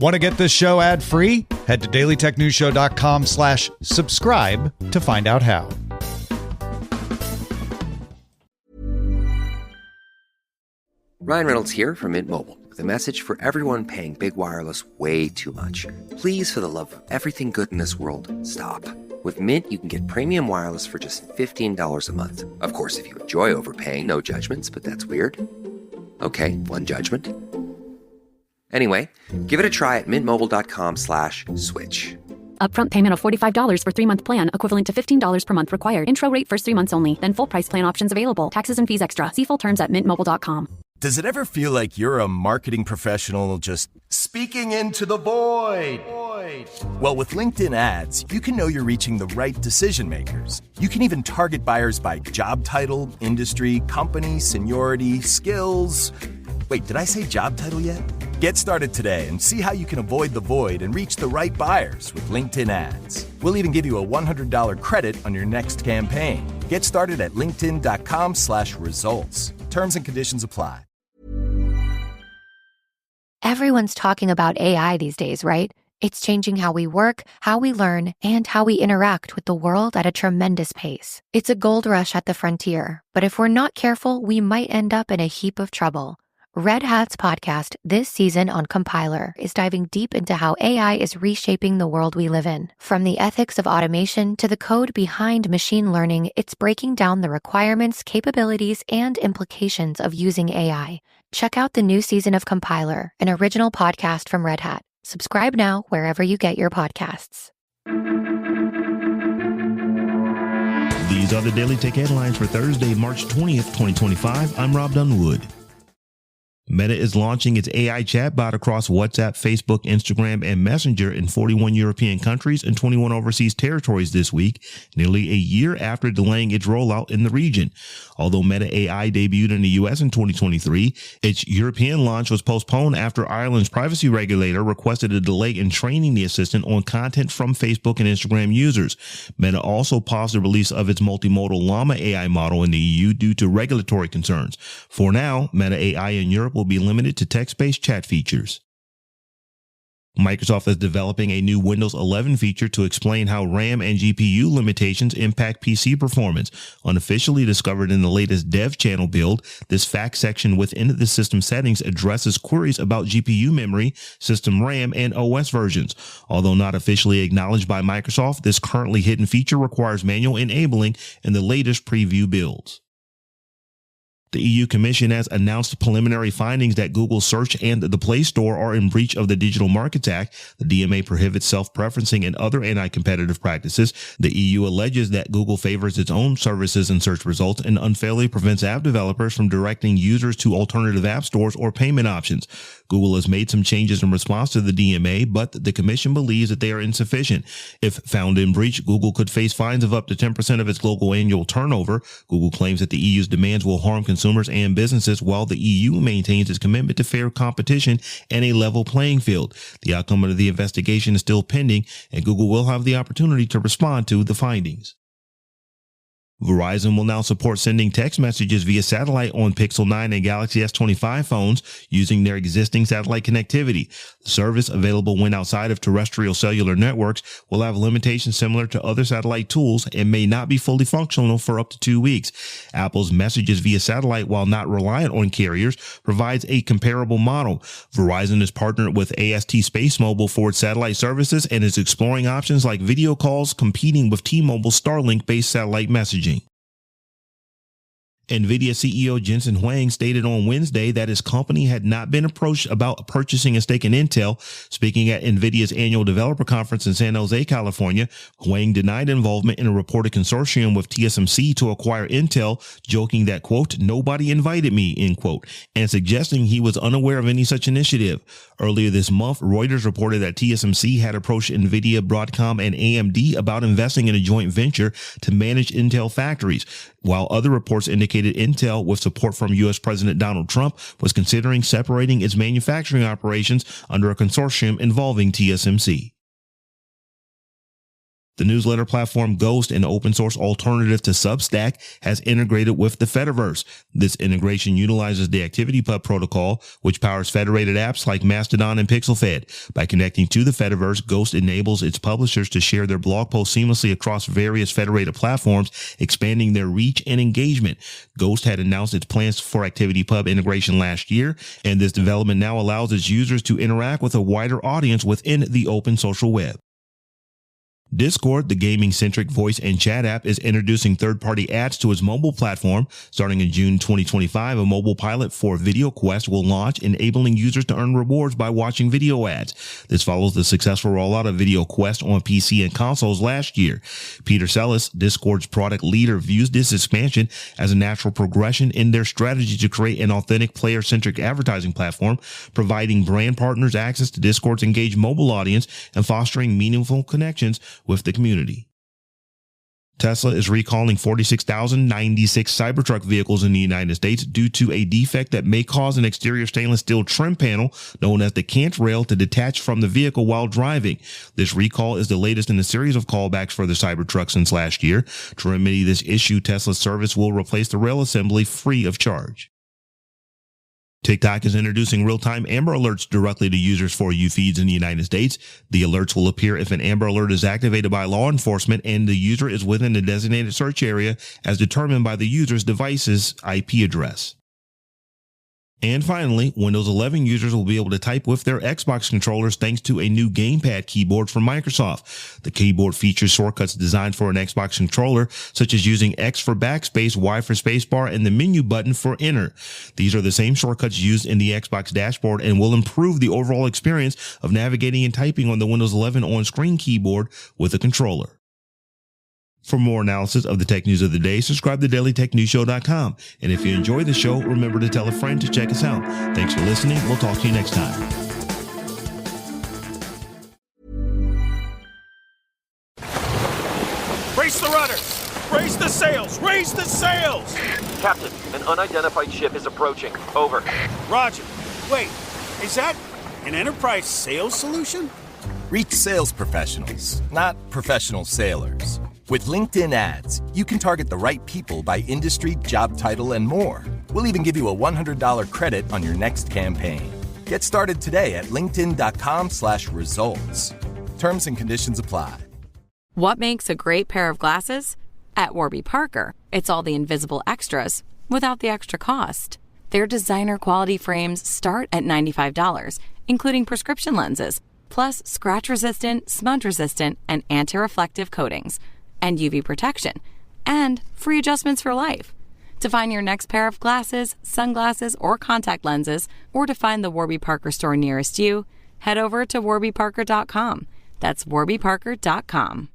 Want to get this show ad-free? Head to dailytechnewsshow.com/subscribe to find out how. Ryan Reynolds here from Mint Mobile with a message for everyone paying big wireless way too much. Please, for the love of everything good in this world, stop. With Mint, you can get premium wireless for just $15 a month. Of course, if you enjoy overpaying, no judgments, but that's weird. Okay, one judgment. Anyway, give it a try at mintmobile.com/switch. Upfront payment of $45 for 3-month plan, equivalent to $15 per month required. Intro rate first 3 months only, then full price plan options available. Taxes and fees extra. See full terms at mintmobile.com. Does it ever feel like you're a marketing professional just speaking into the void? Well, with LinkedIn ads, you can know you're reaching the right decision makers. You can even target buyers by job title, industry, company, seniority, skills. Wait, did I say job title yet? Get started today and see how you can avoid the void and reach the right buyers with LinkedIn ads. We'll even give you a $100 credit on your next campaign. Get started at linkedin.com/results. Terms and conditions apply. Everyone's talking about AI these days, right? It's changing how we work, how we learn, and how we interact with the world at a tremendous pace. It's a gold rush at the frontier, but if we're not careful, we might end up in a heap of trouble. Red Hat's podcast this season on Compiler is diving deep into how AI is reshaping the world we live in. From the ethics of automation to the code behind machine learning, it's breaking down the requirements, capabilities, and implications of using AI. Check out the new season of Compiler, an original podcast from Red Hat. Subscribe now wherever you get your podcasts. These are the Daily Tech headlines for Thursday, March 20th, 2025. I'm Rob Dunwood. Meta is launching its AI chatbot across WhatsApp, Facebook, Instagram, and Messenger in 41 European countries and 21 overseas territories this week, nearly a year after delaying its rollout in the region. Although Meta AI debuted in the U.S. in 2023, its European launch was postponed after Ireland's privacy regulator requested a delay in training the assistant on content from Facebook and Instagram users. Meta also paused the release of its multimodal Llama AI model in the EU due to regulatory concerns. For now, Meta AI in Europe will be limited to text-based chat features. Microsoft is developing a new Windows 11 feature to explain how RAM and GPU limitations impact PC performance. Unofficially discovered in the latest Dev Channel build, this fact section within the system settings addresses queries about GPU memory, system RAM, and OS versions. Although not officially acknowledged by Microsoft, this currently hidden feature requires manual enabling in the latest preview builds. The EU Commission has announced preliminary findings that Google Search and the Play Store are in breach of the Digital Markets Act. The DMA prohibits self-preferencing and other anti-competitive practices. The EU alleges that Google favors its own services and search results and unfairly prevents app developers from directing users to alternative app stores or payment options. Google has made some changes in response to the DMA, but the Commission believes that they are insufficient. If found in breach, Google could face fines of up to 10% of its global annual turnover. Google claims that the EU's demands will harm consumers and businesses, while the EU maintains its commitment to fair competition and a level playing field. The outcome of the investigation is still pending, and Google will have the opportunity to respond to the findings. Verizon will now support sending text messages via satellite on Pixel 9 and Galaxy S25 phones using their existing satellite connectivity. The service, available when outside of terrestrial cellular networks, will have limitations similar to other satellite tools and may not be fully functional for up to 2 weeks. Apple's messages via satellite, while not reliant on carriers, provides a comparable model. Verizon is partnered with AST Space Mobile for its satellite services and is exploring options like video calls, competing with T-Mobile's Starlink-based satellite messaging. NVIDIA CEO Jensen Huang stated on Wednesday that his company had not been approached about purchasing a stake in Intel. Speaking at NVIDIA's annual developer conference in San Jose, California, Huang denied involvement in a reported consortium with TSMC to acquire Intel, joking that, quote, "nobody invited me," end quote, and suggesting he was unaware of any such initiative. Earlier this month, Reuters reported that TSMC had approached NVIDIA, Broadcom, and AMD about investing in a joint venture to manage Intel factories, while other reports indicated Intel, with support from U.S. President Donald Trump, was considering separating its manufacturing operations under a consortium involving TSMC. The newsletter platform Ghost, an open source alternative to Substack, has integrated with the Fediverse. This integration utilizes the ActivityPub protocol, which powers federated apps like Mastodon and PixelFed. By connecting to the Fediverse, Ghost enables its publishers to share their blog posts seamlessly across various federated platforms, expanding their reach and engagement. Ghost had announced its plans for ActivityPub integration last year, and this development now allows its users to interact with a wider audience within the open social web. Discord, the gaming-centric voice and chat app, is introducing third-party ads to its mobile platform. Starting in June 2025, a mobile pilot for Video Quest will launch, enabling users to earn rewards by watching video ads. This follows the successful rollout of Video Quest on PC and consoles last year. Peter Sellis, Discord's product leader, views this expansion as a natural progression in their strategy to create an authentic player-centric advertising platform, providing brand partners access to Discord's engaged mobile audience and fostering meaningful connections with the community. Tesla is recalling 46,096 Cybertruck vehicles in the United States due to a defect that may cause an exterior stainless steel trim panel known as the cant rail to detach from the vehicle while driving. This recall is the latest in a series of callbacks for the Cybertruck since last year. To remedy this issue, Tesla's service will replace the rail assembly free of charge. TikTok is introducing real-time Amber Alerts directly to users for you feeds in the United States. The alerts will appear if an Amber Alert is activated by law enforcement and the user is within the designated search area as determined by the user's device's IP address. And finally, Windows 11 users will be able to type with their Xbox controllers thanks to a new gamepad keyboard from Microsoft. The keyboard features shortcuts designed for an Xbox controller, such as using X for backspace, Y for spacebar, and the menu button for enter. These are the same shortcuts used in the Xbox dashboard and will improve the overall experience of navigating and typing on the Windows 11 on-screen keyboard with a controller. For more analysis of the tech news of the day, subscribe to dailytechnewsshow.com. And if you enjoy the show, remember to tell a friend to check us out. Thanks for listening. We'll talk to you next time. Brace the rudders! Raise the sails! Raise the sails! Captain, an unidentified ship is approaching. Over. Roger. Wait, is that an enterprise sales solution? Reach sales professionals, not professional sailors. With LinkedIn ads, you can target the right people by industry, job title, and more. We'll even give you a $100 credit on your next campaign. Get started today at linkedin.com/results. Terms and conditions apply. What makes a great pair of glasses? At Warby Parker, it's all the invisible extras without the extra cost. Their designer quality frames start at $95, including prescription lenses, plus scratch-resistant, smudge-resistant, and anti-reflective coatings, and UV protection, and free adjustments for life. To find your next pair of glasses, sunglasses, or contact lenses, or to find the Warby Parker store nearest you, head over to warbyparker.com. That's warbyparker.com.